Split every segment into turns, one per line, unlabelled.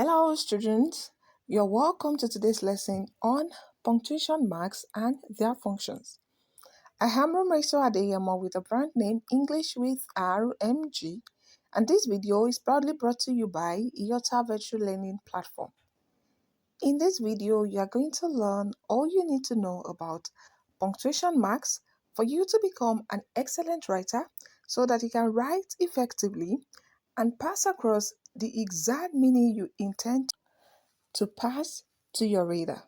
Hello, students. You're welcome to today's lesson on punctuation marks and their functions. I am Romeso Adeyemo with the brand name English with RMG, and this video is proudly brought to you by IOTA Virtual Learning Platform. In this video, you are going to learn all you need to know about punctuation marks for you to become an excellent writer so that you can write effectively and pass across the exact meaning you intend to pass to your reader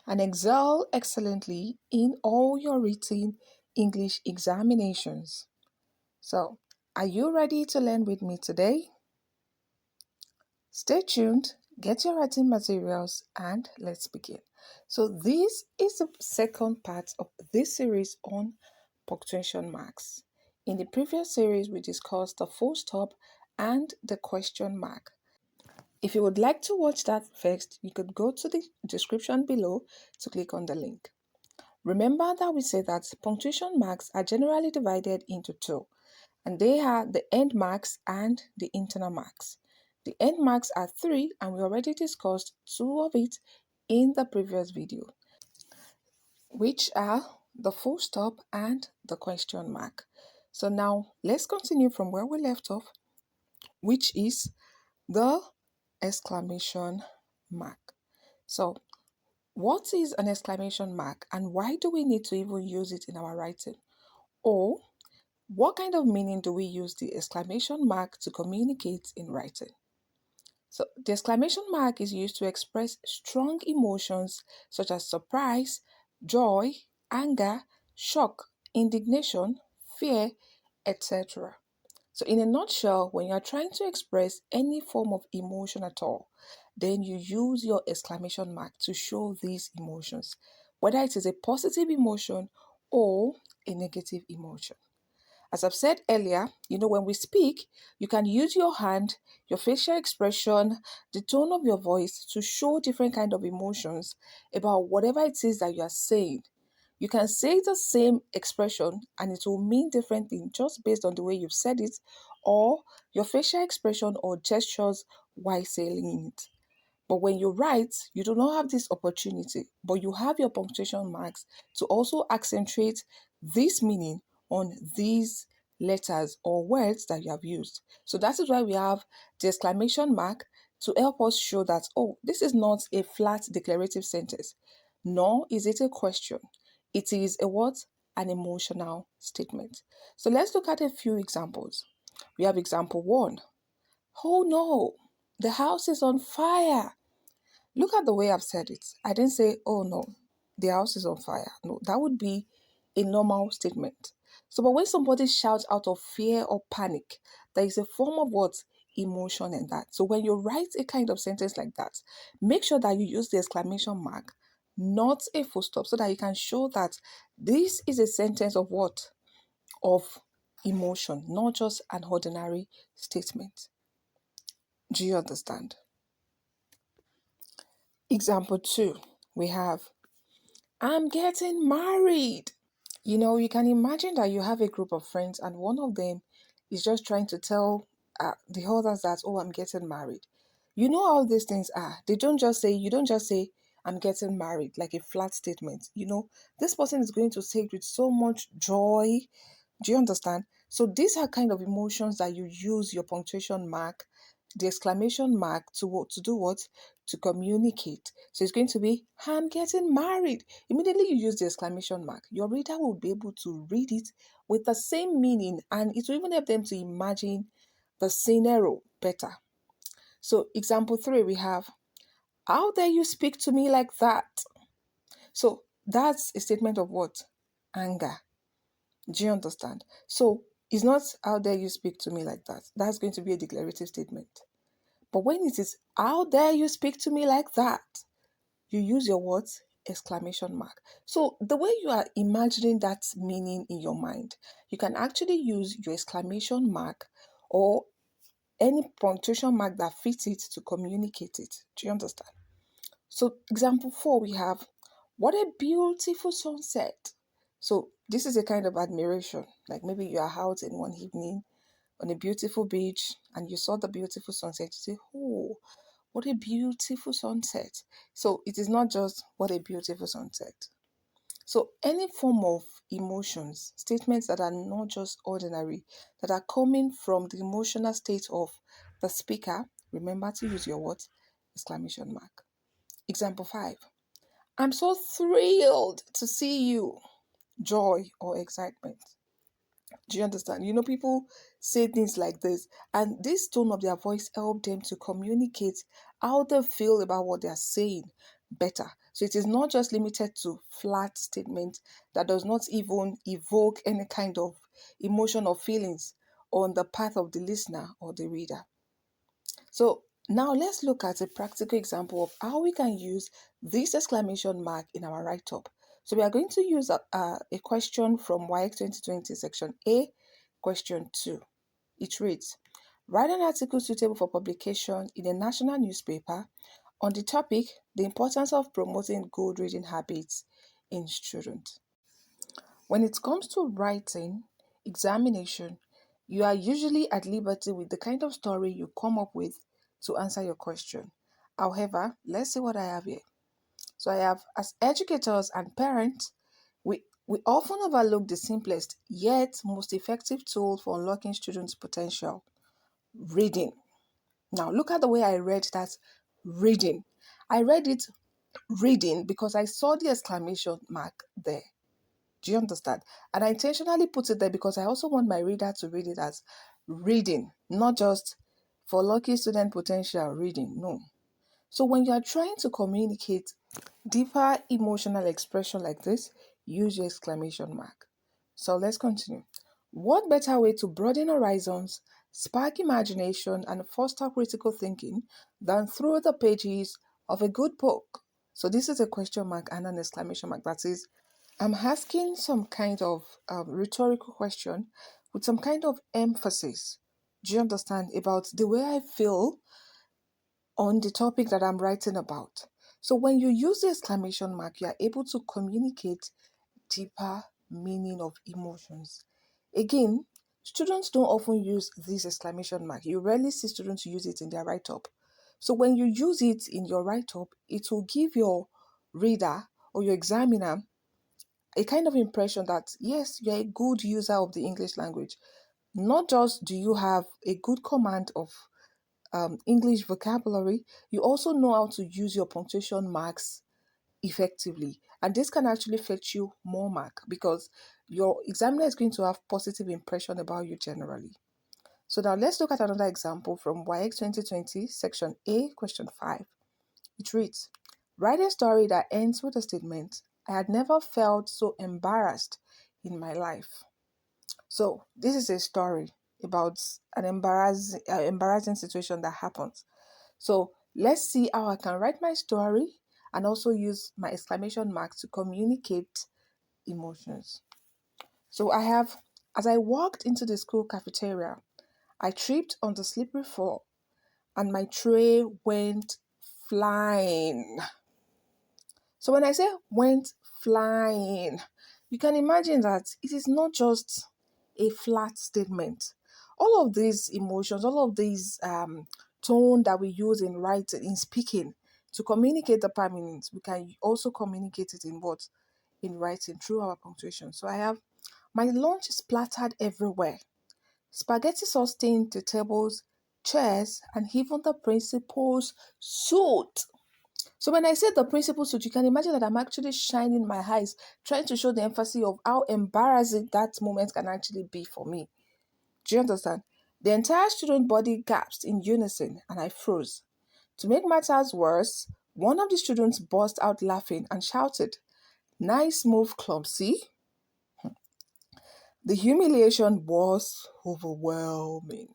and excel excellently in all your written English examinations. So, are you ready to learn with me today? Stay tuned, get your writing materials, and let's begin. So, this is the second part of this series on punctuation marks. In the previous series, we discussed the full stop and the question mark. If you would like to watch that first, you could go to the description below to click on the link. Remember that we said that punctuation marks are generally divided into two, and they are the end marks and the internal marks. The end marks are three, and we already discussed two of it in the previous video, which are the full stop and the question mark. So now let's continue from where we left off, which is the exclamation mark. So, what is an exclamation mark and why do we need to even use it in our writing? Or, what kind of meaning do we use the exclamation mark to communicate in writing? So, the exclamation mark is used to express strong emotions such as surprise, joy, anger, shock, indignation, fear, etc. So, in a nutshell, when you're trying to express any form of emotion at all, then you use your exclamation mark to show these emotions, whether it is a positive emotion or a negative emotion. As I've said earlier, when we speak, you can use your hand, your facial expression, the tone of your voice to show different kind of emotions about whatever it is that you are saying. You can say the same expression and it will mean different things just based on the way you've said it or your facial expression or gestures while saying it. But when you write, you do not have this opportunity, but you have your punctuation marks to also accentuate this meaning on these letters or words that you have used. So that is why we have the exclamation mark to help us show that, oh, this is not a flat declarative sentence, nor is it a question. It is a what? An emotional statement. So let's look at a few examples. We have example 1. Oh no, the house is on fire. Look at the way I've said it. I didn't say, oh no, the house is on fire. No, that would be a normal statement. So, but when somebody shouts out of fear or panic, there is a form of what? Emotion in that. So, when you write a kind of sentence like that, make sure that you use the exclamation mark, not a full stop, so that you can show that this is a sentence of what? Of emotion, not just an ordinary statement. Do you understand? Example 2, we have, I'm getting married. You can imagine that you have a group of friends and one of them is just trying to tell the others that, oh, I'm getting married. You know how these things are. You don't just say, I'm getting married, like a flat statement. This person is going to say it with so much joy. Do you understand? So these are kind of emotions that you use your punctuation mark, the exclamation mark to do what? To communicate. So it's going to be, I'm getting married. Immediately you use the exclamation mark. Your reader will be able to read it with the same meaning and it will even help them to imagine the scenario better. So example 3, we have, how dare you speak to me like that? So that's a statement of what? Anger. Do you understand? So it's not how dare you speak to me like that. That's going to be a declarative statement. But when it is how dare you speak to me like that, you use your words exclamation mark. So the way you are imagining that meaning in your mind, you can actually use your exclamation mark or any punctuation mark that fits it to communicate it. Do you understand? So example 4, we have, what a beautiful sunset. So this is a kind of admiration. Like maybe you are out in one evening on a beautiful beach and you saw the beautiful sunset. You say, oh, What a beautiful sunset. So it is not just what a beautiful sunset. So any form of emotions, statements that are not just ordinary, that are coming from the emotional state of the speaker, remember to use your what? Exclamation mark. Example 5. I'm so thrilled to see you. Joy or excitement. Do you understand? People say things like this, and this tone of their voice help them to communicate how they feel about what they are saying better. So it is not just limited to flat statement that does not even evoke any kind of emotion or feelings on the part of the listener or the reader. So now let's look at a practical example of how we can use this exclamation mark in our write-up. So we are going to use a question from WAEC 2020 section A, question 2. It reads, write an article suitable for publication in a national newspaper on the topic, the importance of promoting good reading habits in students. When it comes to writing, examination, you are usually at liberty with the kind of story you come up with to answer your question. However, let's see what I have here. So I have, as educators and parents, we often overlook the simplest yet most effective tool for unlocking students' potential, reading. Now look at the way I read that reading. I read it reading because I saw the exclamation mark there. Do you understand? And I intentionally put it there because I also want my reader to read it as reading, not just for lucky student potential reading. No. So when you are trying to communicate deeper emotional expression like this, use your exclamation mark. So let's continue. What better way to broaden horizons, spark imagination, and foster critical thinking than through the pages of a good book? So this is a question mark and an exclamation mark. That is, I'm asking some kind of rhetorical question with some kind of emphasis. Do you understand about the way I feel on the topic that I'm writing about? So when you use the exclamation mark, you are able to communicate deeper meaning of emotions. Again, students don't often use this exclamation mark. You rarely see students use it in their write-up. So when you use it in your write-up, it will give your reader or your examiner a kind of impression that yes, you're a good user of the English language. Not just do you have a good command of English vocabulary, you also know how to use your punctuation marks effectively. And this can actually fetch you more mark because your examiner is going to have positive impression about you generally. So now let's look at another example from WAEC 2020, section A, question 5. It reads, write a story that ends with a statement, I had never felt so embarrassed in my life. So this is a story about an embarrassing situation that happens. So let's see how I can write my story and also use my exclamation mark to communicate emotions. So I have, as I walked into the school cafeteria, I tripped on the slippery floor and my tray went flying. So when I say went flying, you can imagine that it is not just a flat statement. All of these emotions, all of these tone that we use in writing, in speaking, to communicate the prime meanings, we can also communicate it in what? In writing through our punctuation. So I have, my lunch splattered everywhere. Spaghetti sauce stained the tables, chairs, and even the principal's suit. So when I say the principal suit, you can imagine that I'm actually shining my eyes, trying to show the emphasis of how embarrassing that moment can actually be for me. Do you understand? The entire student body gasped in unison and I froze. To make matters worse, one of the students burst out laughing and shouted, nice move, Clumsy. The humiliation was overwhelming.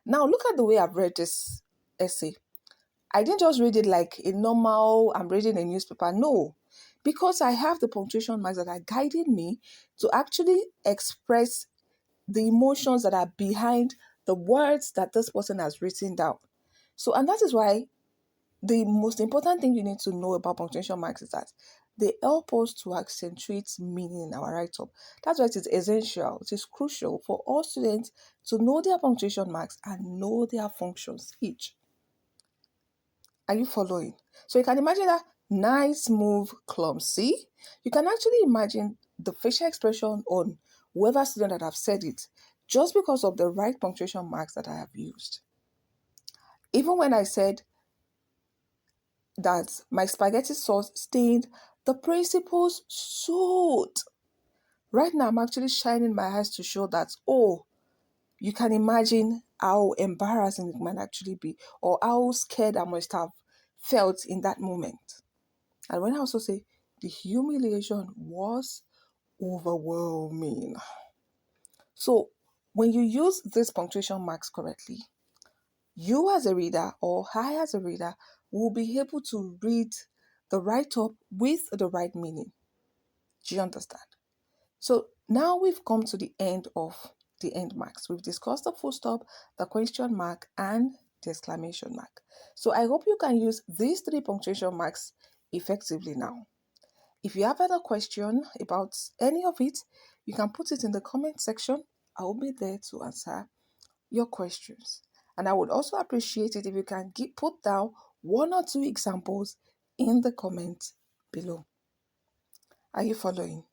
Now look at the way I've read this essay. I didn't just read it like a normal, I'm reading a newspaper. No, because I have the punctuation marks that are guiding me to actually express the emotions that are behind the words that this person has written down. So, and that is why the most important thing you need to know about punctuation marks is that they help us to accentuate meaning in our write-up. That's why it is essential, it is crucial for all students to know their punctuation marks and know their functions each. Are you following? So you can imagine that nice, smooth, clumsy. You can actually imagine the facial expression on whoever student that have said it just because of the right punctuation marks that I have used. Even when I said that my spaghetti sauce stained the principal's suit, right now I'm actually shining my eyes to show that, oh, you can imagine how embarrassing it might actually be or how scared I must have felt in that moment. And when I also say the humiliation was overwhelming. So when you use these punctuation marks correctly, you as a reader or I as a reader will be able to read the write-up with the right meaning. Do you understand? So now we've come to the end of the end marks. We've discussed the full stop, the question mark, and the exclamation mark. So I hope you can use these three punctuation marks effectively now. If you have other question about any of it, you can put it in the comment section. I will be there to answer your questions. And I would also appreciate it if you can put down one or two examples in the comments below. Are you following?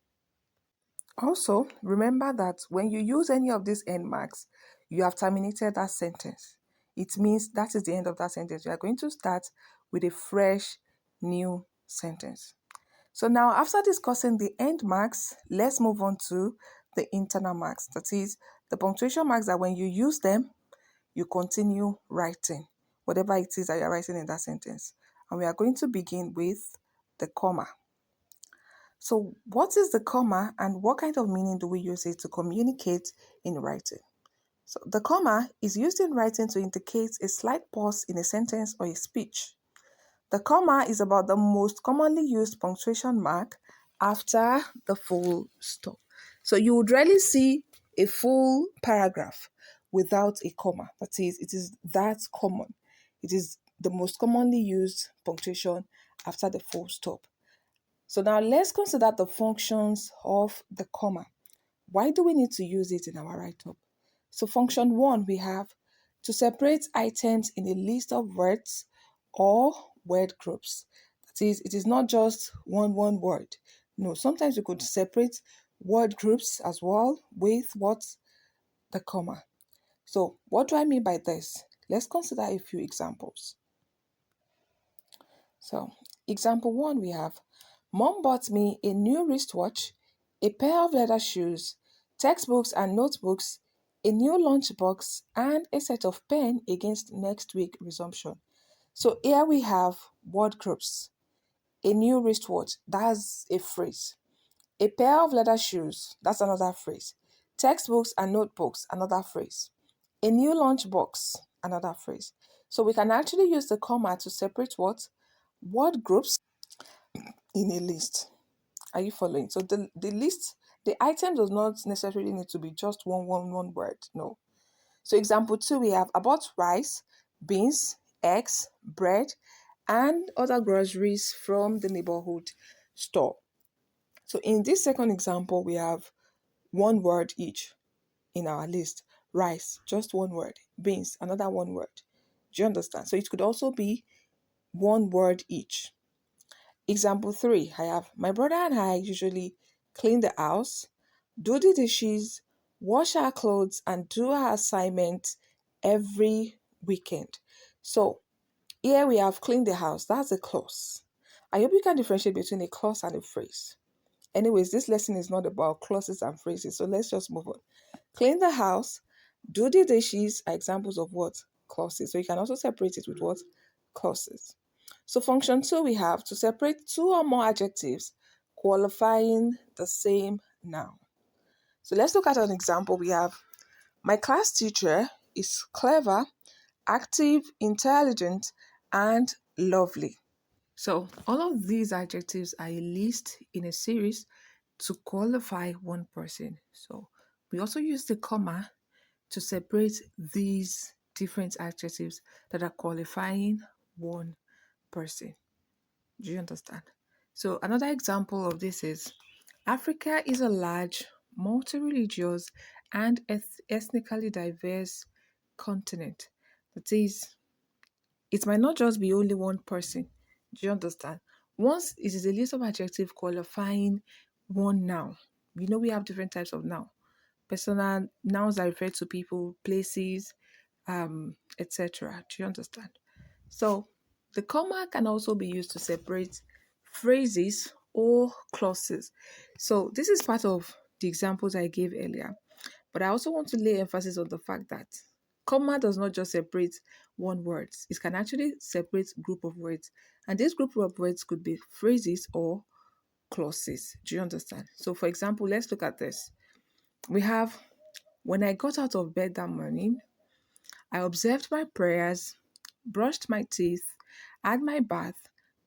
Also, remember that when you use any of these end marks, you have terminated that sentence. It means that is the end of that sentence. You are going to start with a fresh, new sentence. So now, after discussing the end marks, let's move on to the internal marks. That is, the punctuation marks that when you use them, you continue writing, whatever it is that you're writing in that sentence. And we are going to begin with the comma. So what is the comma and what kind of meaning do we use it to communicate in writing? So the comma is used in writing to indicate a slight pause in a sentence or a speech. The comma is about the most commonly used punctuation mark after the full stop. So you would rarely see a full paragraph without a comma. That is, it is that common. It is the most commonly used punctuation after the full stop. So now let's consider the functions of the comma. Why do we need to use it in our write-up? So function 1, we have to separate items in a list of words or word groups. That is, it is not just one word. No, sometimes we could separate word groups as well with what? The comma. So what do I mean by this? Let's consider a few examples. So example 1, we have Mom bought me a new wristwatch, a pair of leather shoes, textbooks and notebooks, a new lunchbox, and a set of pen against next week resumption. So here we have word groups. A new wristwatch, that's a phrase. A pair of leather shoes, that's another phrase. Textbooks and notebooks, another phrase. A new lunchbox, another phrase. So we can actually use the comma to separate what? Word groups in a list. Are you following? So the list, the item does not necessarily need to be just one word. No. So example 2, we have about rice, beans, eggs, bread, and other groceries from the neighborhood store. So in this second example, we have one word each in our list. Rice, just one word. Beans, another one word. Do you understand? So it could also be one word each. Example 3, I have my brother and I usually clean the house, do the dishes, wash our clothes, and do our assignments every weekend. So here we have clean the house. That's a clause. I hope you can differentiate between a clause and a phrase. Anyways, this lesson is not about clauses and phrases, so let's just move on. Clean the house, do the dishes are examples of what? Clauses. So you can also separate it with what? Clauses. So function 2, we have to separate two or more adjectives qualifying the same noun. So let's look at an example. We have my class teacher is clever, active, intelligent, and lovely. So all of these adjectives are a list in a series to qualify one person. So we also use the comma to separate these different adjectives that are qualifying one person. Do you understand? So another example of this is Africa is a large, multi-religious, and ethnically diverse continent. That is, It might not just be only one person. Do you understand? Once it is a list of adjective qualifying one noun, we have different types of noun. Personal nouns are referred to people, places, etc. Do you understand? So the comma can also be used to separate phrases or clauses. So this is part of the examples I gave earlier. But I also want to lay emphasis on the fact that comma does not just separate one word. It can actually separate group of words. And this group of words could be phrases or clauses. Do you understand? So for example, let's look at this. We have, when I got out of bed that morning, I observed my prayers, brushed my teeth, had my bath,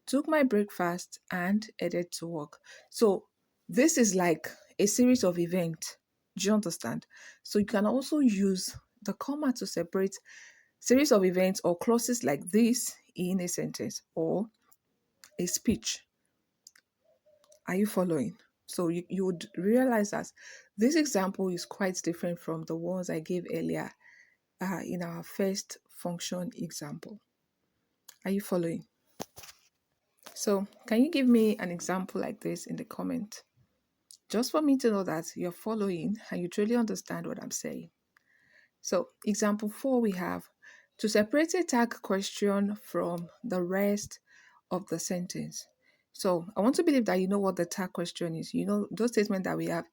took my breakfast, and headed to work. So this is like a series of events. Do you understand? So you can also use the comma to separate series of events or clauses like this in a sentence or a speech. Are you following? So you would realize that this example is quite different from the ones I gave earlier in our first function example. Are you following? So can you give me an example like this in the comment? Just for me to know that you're following and you truly understand what I'm saying. So example 4, we have to separate a tag question from the rest of the sentence. So I want to believe that you know what the tag question is. You know those statements that we have.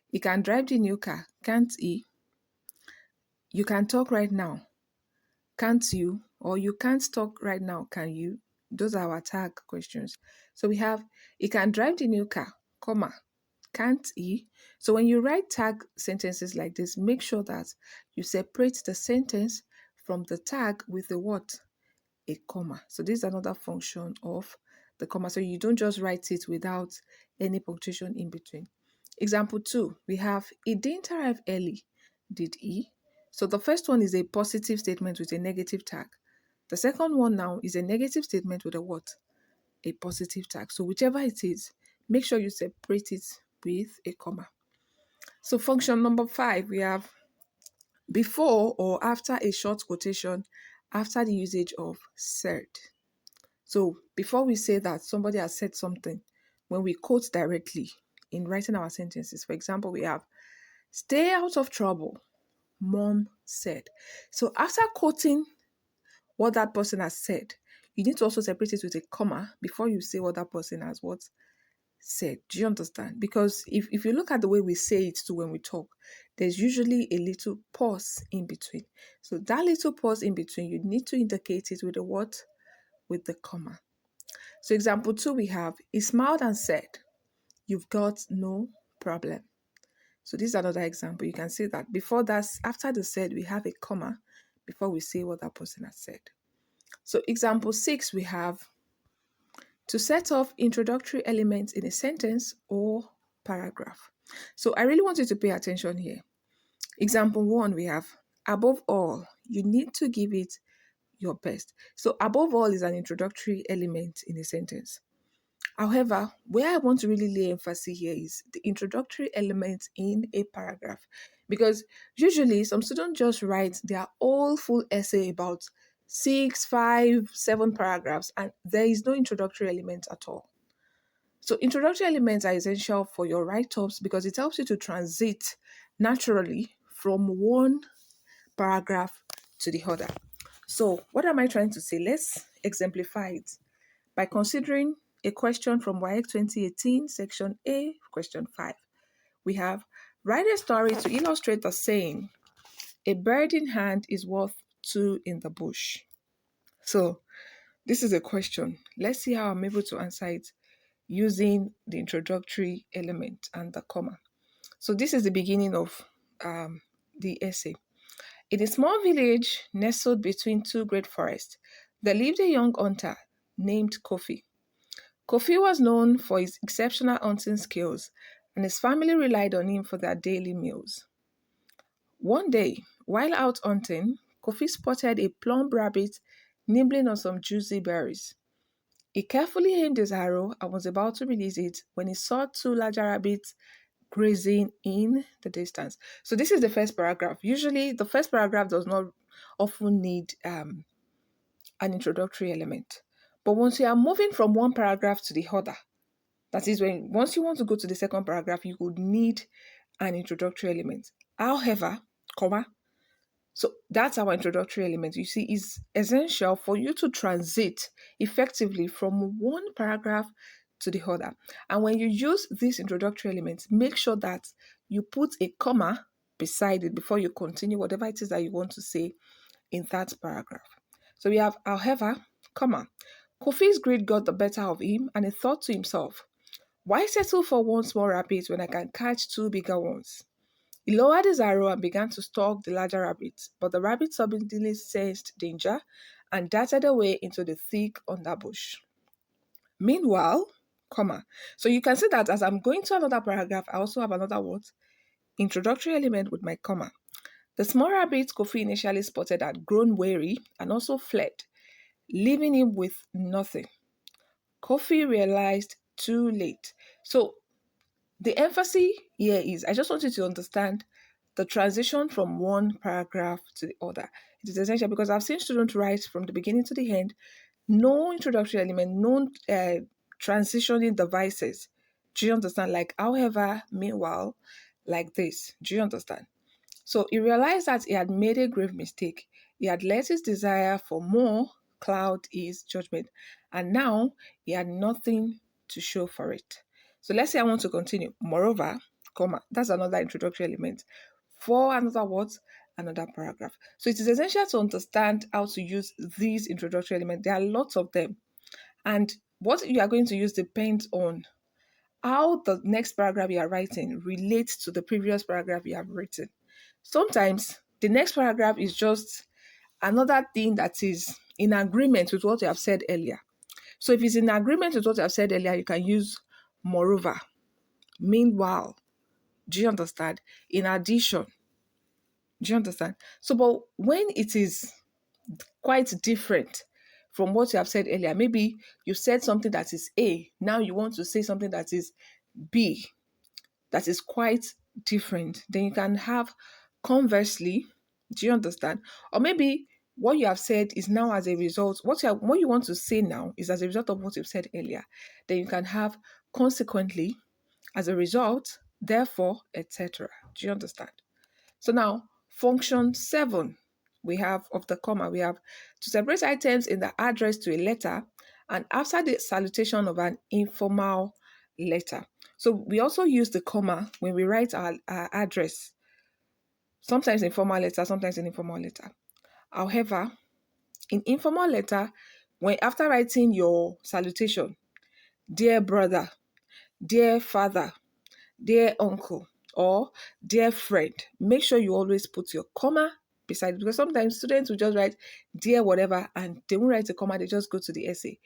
He can drive the new car, can't he? You can talk right now, can't you? Or you can't talk right now, can you? Those are our tag questions. So we have, he can drive the new car, comma, can't he? So when you write tag sentences like this, make sure that you separate the sentence from the tag with the what? A comma. So this is another function of the comma. So you don't just write it without any punctuation in between. Example 2, we have, he didn't arrive early, did he? So the first one is a positive statement with a negative tag. The second one now is a negative statement with a what? A positive tag. So whichever it is, make sure you separate it with a comma. So function number 5, we have before or after a short quotation after the usage of said. So before we say that somebody has said something, when we quote directly in writing our sentences, for example, we have, stay out of trouble, mom said. So after quoting what that person has said, you need to also separate it with a comma before you say what that person has what said. Do you understand? Because if you look at the way we say it too when we talk, there's usually a little pause in between. So that little pause in between, you need to indicate it with a what? With the comma. So example 2, we have, he smiled and said, you've got no problem. So this is another example. You can see that before that, after the said, we have a comma before we say what that person has said. So example 6, we have, to set off introductory elements in a sentence or paragraph. So I really want you to pay attention here. Example 1, we have, above all, you need to give it your best. So above all is an introductory element in a sentence. However, where I want to really lay emphasis here is the introductory element in a paragraph. Because usually some students just write their whole full essay about 6, 5, 7 paragraphs, and there is no introductory element at all. So introductory elements are essential for your write-ups because it helps you to transit naturally from one paragraph to the other. So what am I trying to say? Let's exemplify it by considering a question from WAEC 2018, section A, question 5. We have, write a story to illustrate the saying, a bird in hand is worth two in the bush. So this is a question. Let's see how I'm able to answer it using the introductory element and the comma. So this is the beginning of the essay. In a small village nestled between two great forests, there lived a young hunter named Kofi. Kofi was known for his exceptional hunting skills, and his family relied on him for their daily meals. One day, while out hunting, Kofi spotted a plump rabbit nibbling on some juicy berries. He carefully aimed his arrow and was about to release it when he saw two larger rabbits grazing in the distance. So this is the first paragraph. Usually, the first paragraph does not often need an introductory element. But once you are moving from one paragraph to the other, that is when once you want to go to the second paragraph, you would need an introductory element. However, comma, so that's our introductory element. You see, is essential for you to transit effectively from one paragraph to the other. And when you use this introductory element, make sure that you put a comma beside it before you continue whatever it is that you want to say in that paragraph. So we have, however, comma. Kofi's greed got the better of him, and he thought to himself, why settle for one small rabbit when I can catch two bigger ones? He lowered his arrow and began to stalk the larger rabbit, but the rabbit suddenly sensed danger and darted away into the thick underbush. Meanwhile, comma. So you can see that as I'm going to another paragraph, I also have another word, introductory element with my comma. The small rabbit Kofi initially spotted had grown wary and also fled, leaving him with nothing. Kofi realized too late. So the emphasis here is, I just want you to understand the transition from one paragraph to the other. It is essential because I've seen students write from the beginning to the end, no introductory element, no transitioning devices. Do you understand? Like, however, meanwhile, like this. Do you understand? So he realized that he had made a grave mistake. He had let his desire for more cloud his judgment, and now he had nothing to show for it. So let's say I want to continue. Moreover, comma, that's another introductory element. For another words, another paragraph. So it is essential to understand how to use these introductory elements. There are lots of them. And what you are going to use depends on how the next paragraph you are writing relates to the previous paragraph you have written. Sometimes the next paragraph is just another thing that is in agreement with what you have said earlier. So if it's in agreement with what you have said earlier, you can use moreover, meanwhile. Do you understand? In addition. Do you understand? So, but when it is quite different from what you have said earlier, maybe you said something that is A, now you want to say something that is B, that is quite different, then you can have conversely. Do you understand? Or maybe what you have said is now as a result, what you want to say now is as a result of what you've said earlier. Then you can have consequently, as a result, therefore, etc. Do you understand? So now, function 7, we have of the comma, we have to separate items in the address to a letter and after the salutation of an informal letter. So we also use the comma when we write our address, sometimes in formal letter, sometimes in informal letter. However, in informal letter, when after writing your salutation, dear brother, dear father, dear uncle, or dear friend, make sure you always put your comma beside it, because sometimes students will just write dear whatever and they won't write a comma, they just go to the essay.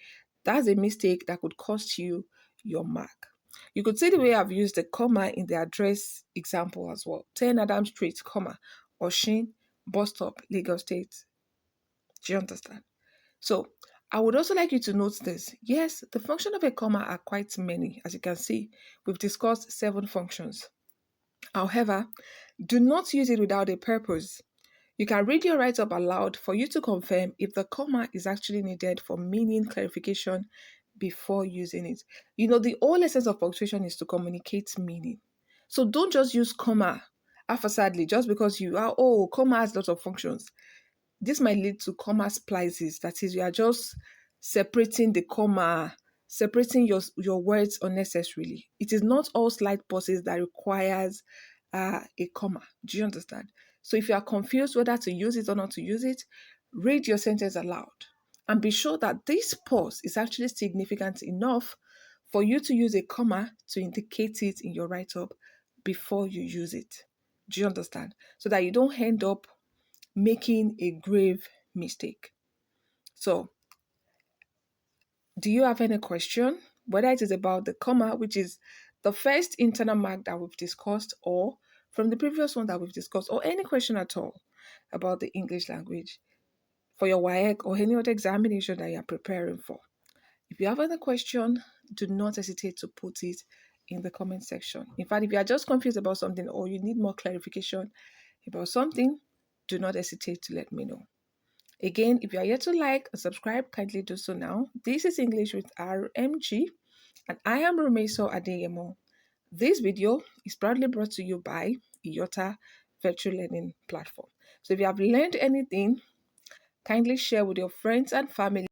That's a mistake that could cost you your mark. You could see the way I've used the comma in the address example as well. 10 Adam Street, comma, Oshin, bus stop, Lagos State. Do you understand? So I would also like you to note this. Yes, the function of a comma are quite many. As you can see, we've discussed 7 functions. However, do not use it without a purpose. You can read your write-up aloud for you to confirm if the comma is actually needed for meaning clarification before using it. You know, the whole essence of punctuation is to communicate meaning. So don't just use comma haphazardly just because you are, oh, comma has lots of functions. This might lead to comma splices. That is, you are just separating the comma, separating your words unnecessarily. It is not all slight pauses that requires a comma. Do you understand? So if you are confused whether to use it or not to use it, read your sentence aloud and be sure that this pause is actually significant enough for you to use a comma to indicate it in your write-up before you use it. Do you understand? So that you don't end up making a grave mistake. So, do you have any question? Whether it is about the comma, which is the first internal mark that we've discussed, or from the previous one that we've discussed, or any question at all about the English language for your WAEC or any other examination that you're preparing for. If you have any question, do not hesitate to put it in the comment section. In fact, if you are just confused about something or you need more clarification about something, do not hesitate to let me know. Again, if you are yet to like and subscribe, kindly do so now. This is English with RMG, and I am Rumeso Adeyemo. This video is proudly brought to you by IOTA Virtual Learning Platform. So if you have learned anything, kindly share with your friends and family.